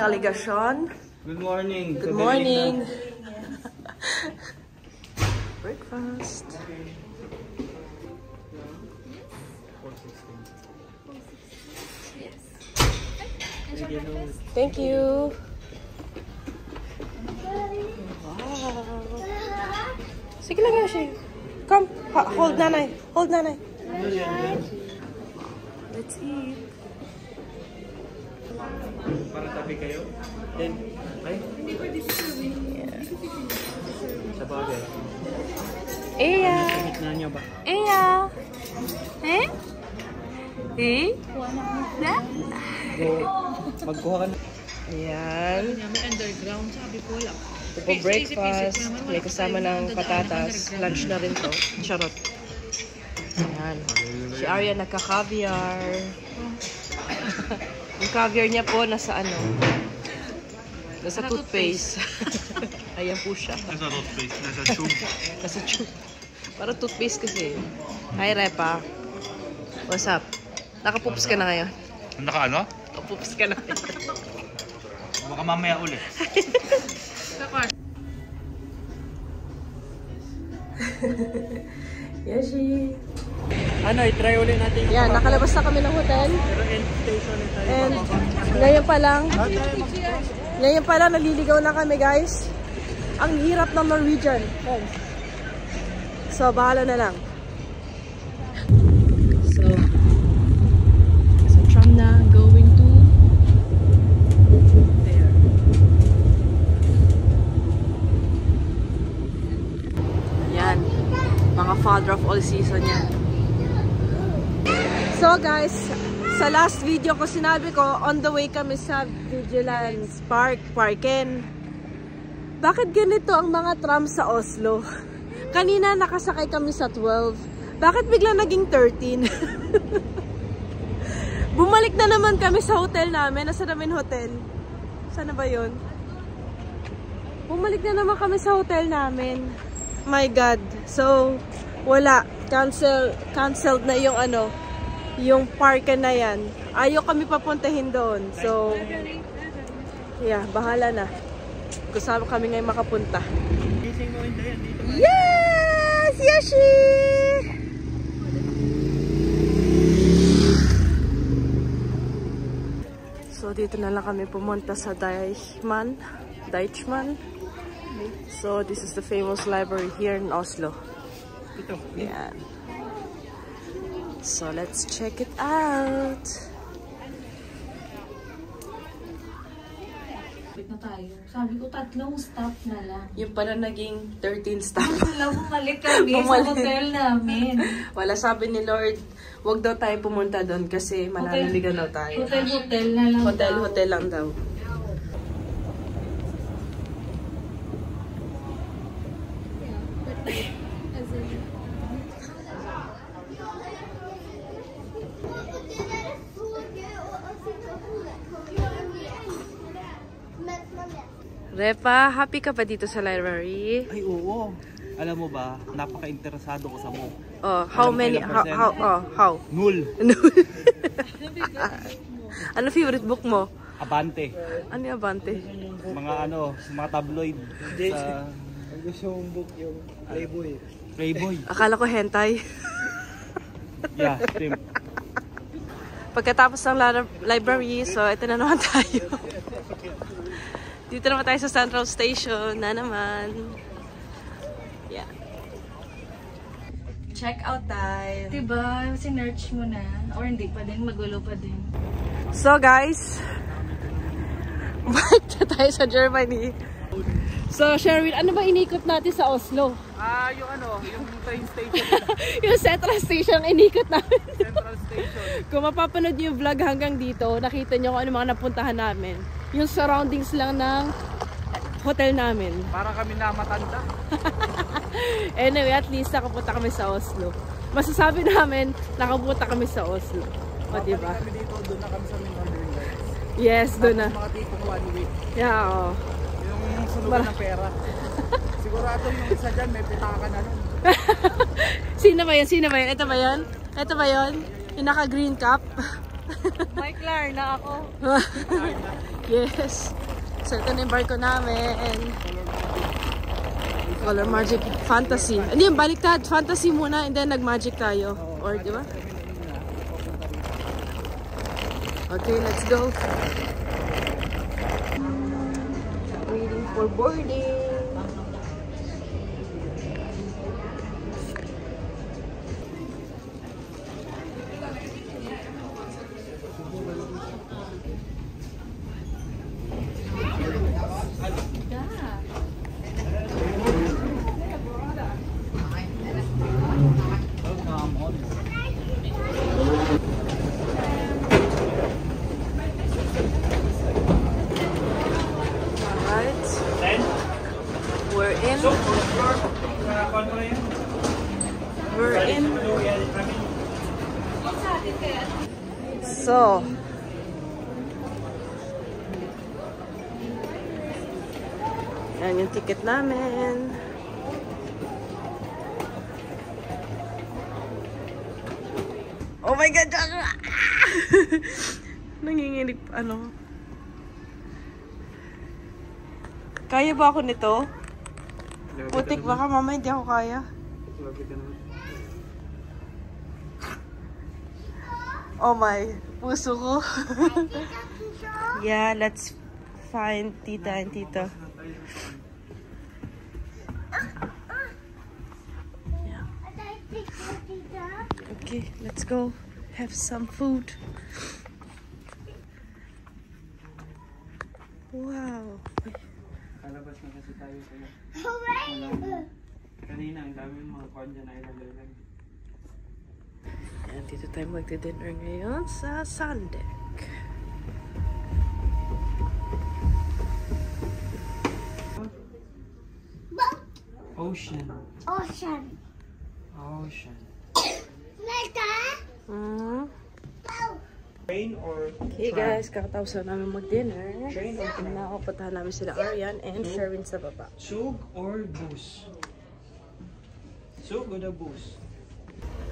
Aligasyon. Good morning. Good morning. Breakfast. Thank you. Wow. Sige lang nga siya. Come, hold nanay. Hold nanay. Let's eat. Para tabi kayo? Then, ay? Hindi pwede serving. Sa bagay. Eya. Gitna niyo ba? Eya. Eh? Eh? Na? Magkuha ka na. Ayan. May underground, sabi ko lang. Ito po breakfast. May kasama ng patatas. Lunch na rin to. Charot. Ayan. Si Arya nagka-caviar. Yung caviar niya po nasa ano? Nasa toothpaste. Ayan po siya. Nasa toothpaste, nasa tube. Nasa tube. Para toothpaste kasi. Hi, Repa. What's up? Nakapoops ka na ngayon? Naka ano? Nakapoops ka na ngayon. Baka mamaya ulit. Yoshi. Ano, i-try ulit natin. Yan, nakalabas na kami ng hotel. Pero end station na tayo. And ngayon pa lang naliligaw na kami, guys. Ang hirap ng Norwegian. So, bahala na lang. So tram na going to there. Yan. Mga father of all season yan. So guys, sa last video ko sinabi ko, on the way kami sa Vigilance Park, Parken. Bakit ganito ang mga tram sa Oslo? Kanina nakasakay kami sa 12. Bakit bigla naging 13? Bumalik na naman kami sa hotel namin. Nasa namin hotel? Sana ba yun? Bumalik na naman kami sa hotel namin. My God. So, wala. Canceled na yung ano, yung park na yan. Ayaw kami papuntahin doon. So, yeah, bahala na. Kusama kami ngayon makapunta. Yes! Yoshi! So, dito na lang kami pumunta sa Deichman. So, this is the famous library here in Oslo. Ito. Yeah. So, let's check it out. Na tayo. Sabi ko, 3 stop na lang. Yung pala naging 13 stop. Wala, bumalik kami sa hotel namin. Wala, sabi ni Lord, wag daw tayo pumunta doon kasi mananaligan daw tayo. Hotel na lang. Hotel lang daw. Repa, happy ka ba dito sa library? Ay, oo. Alam mo ba, napaka-interesado ko sa book. Oh, how many? How? Null. Ano favorite book mo? Abante. Ano yung Abante? Mga tabloid. Sa... Gusto mong book yung Playboy. Playboy. Akala ko hentai. Yeah, same. Pagkatapos ng library, so ito na naman tayo. Dito naman tayo sa Central Station na naman. Yeah. Check out time. Diba, sinerch mo na. Or hindi pa din, magulo pa din. So guys, balik na tayo sa Germany. So Sherwin, ano ba inikot natin sa Oslo? Yung train station. Yung Central Station ang inikot namin. Central Station. Kung mapapanood yung vlog hanggang dito, nakita nyo kung ano mga napuntahan namin. Yung surroundings lang ng hotel namin. Para kami na matanda. Anyway, at least nakapunta kami sa Oslo. Masasabi namin, nakapunta kami sa Oslo. O, diba? Kami dito, doon na kami sa Mindanao. Yes, doon na. Mga tipong 1 week. Yeah, oo. Yung sunugan ng pera. Sigurado yung isa dyan, may pitaka na nun. Sino ba yun? Sino ba yun? Ito ba yun? Ito ba yun? Yung naka-green cap? Mike Lar na ako. Yes. So, ito na yung barko namin. Color Magic Fantasy. Hindi, baliktad. Fantasy muna and then nag-magic tayo. Or, di ba? Okay, let's go. Waiting for boarding. We're in. So, yan yung ticket namin. Oh my God! Nanginginig ano. Kaya ba ako nito? Putik, baka mama hindi ako kaya. Oh my, puso ko. Yeah, let's find tita and tito. Yeah. Okay, let's go have some food. Wow. Kalabas na kasi tayo kaya. Kanina, ang dami mga kwan dyan na ilalagay. And dito tayo magdi-dinner ngayon sa Sundeck. Ocean. Ocean. Ocean. Like that? Train or Okay guys, kakatapos na namin mag-dinner. Train or And now, puntahan namin sila Arian and Sherwin sa baba. Sug or booze? Sug or the booze?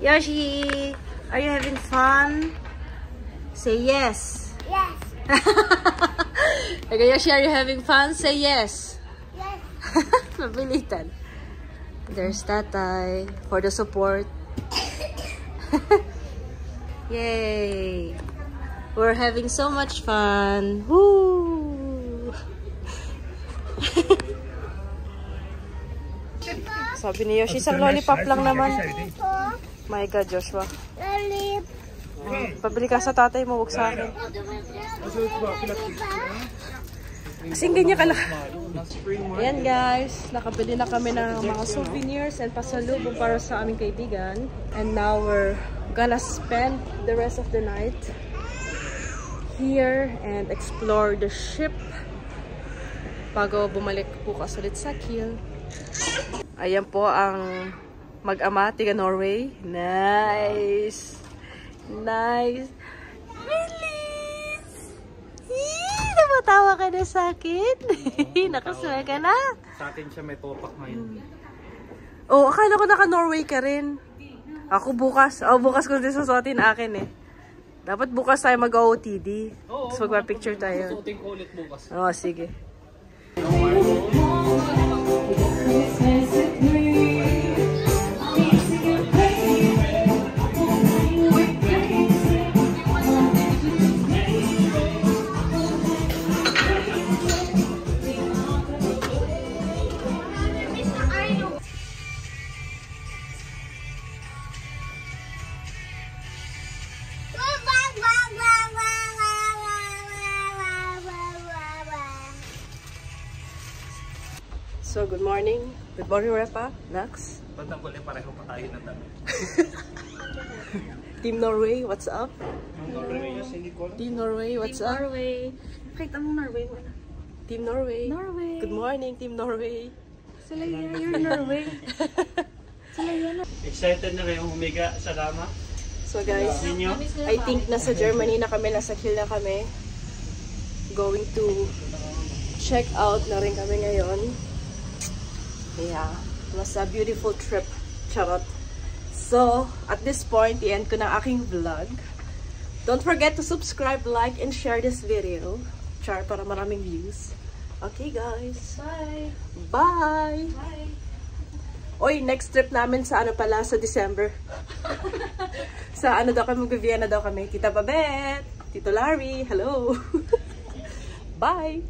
Yoshi, are you having fun? Say yes. Yes. Okay, Yoshi, are you having fun? Say yes. Yes. Mabilitan. There's Tatay for the support. Yay! We're having so much fun. Woo! Sabi ni Yoshi, isang lollipop lang naman. My God, Joshua. Pabili ka sa tatay mo, huwag sa akin. Kasing ganyan ka lang. Ayan guys, nakabili na kami ng mga souvenirs and pasalubong para sa aming kaibigan. And now we're gonna spend the rest of the night here and explore the ship bago bumalik bukas ulit sa Kiel. Ayan po ang mag-ama, tiga Norway. Nice! Nice! Release! Namatawa ka na sa akin? Nakasama ka na? Sa akin siya may topak ngayon. Oh, akala ko naka-Norway ka rin. Ako bukas. Oh, bukas ko din susuotin akin eh. Dapat bukas tayo mag-OOTD. Tapos magpa-picture tayo. Susuotin ko ulit bukas. Oh, sige. So, good morning. Good morning, Repa. Nax. Pagtanggol eh, pareho pa tayo ng dami. Team Norway, what's up? Team Team Norway, what's up? Norway. Kahit anong Norway mo na. Team Norway. Norway. Good morning, Team Norway. Sila yan, you're Norway. Sila yan. Excited na kayong humiga sa lama? So guys, Ninyo? I think nasa Germany na kami, nasa Kiel na kami. Going to check out na rin kami ngayon. Yeah, it was a beautiful trip. Charot. So, at this point, i-end ko na aking vlog. Don't forget to subscribe, like, and share this video. Char, para maraming views. Okay, guys. Bye! Bye! Bye! Oy, next trip namin sa ano pala, sa December. Sa ano daw kami, mag-Vienna daw kami. Tita Babette, Tito Larry, hello! Bye!